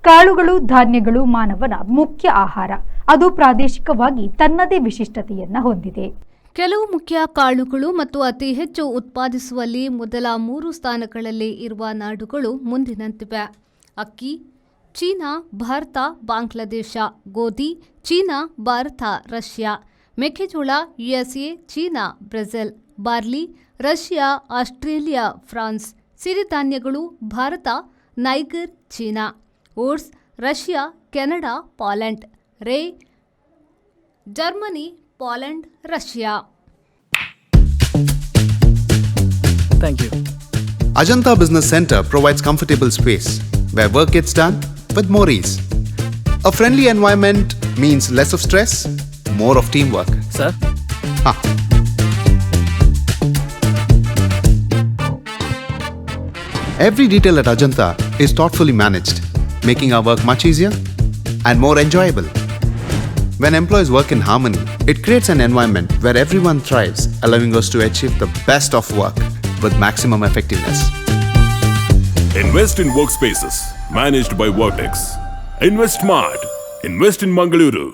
ಕಾಳುಗಳು, ಧಾನ್ಯಗಳು ಮಾನವನ ಮುಖ್ಯ ಆಹಾರ. ಅದು ಪ್ರಾದೇಶಿಕವಾಗಿ ತನ್ನದೇ ವಿಶಿಷ್ಟತೆಯನ್ನ ಹೊಂದಿದೆ. ಕೆಲವು ಮುಖ್ಯ ಕಾಳುಗಳು ಮತ್ತು ಅತಿ ಹೆಚ್ಚು ಉತ್ಪಾದಿಸುವಲ್ಲಿ ಮೊದಲ 3 ಸ್ಥಾನಗಳಲ್ಲಿ ಇರುವ ನಾಡುಗಳು ಮುಂದಿನಂತಿವೆ. ಅಕ್ಕಿ, ಚೀನಾ, ಭಾರತ, ಬಾಂಗ್ಲಾದೇಶ. ಗೋಧಿ, ಚೀನಾ, ಭಾರತ, ರಷ್ಯಾ. ಮೆಕ್ಕೆಜೋಳ, USA, China, Brazil. Barley, Russia, Australia, France. ಸಿರಿಧಾನ್ಯಗಳು, Bharat, Niger, China. Oats, Russia, Canada, Poland. Rye, Germany, Poland, Russia. Thank you. Ajanta Business Center provides comfortable space where work gets done with more ease. A friendly environment means less of stress, more of teamwork. Sir? Every detail at Ajanta is thoughtfully managed, making our work much easier and more enjoyable. When employees work in harmony, it creates an environment where everyone thrives, allowing us to achieve the best of work with maximum effectiveness. Invest in workspaces managed by Vertex. Invest smart. Invest in Mangaluru.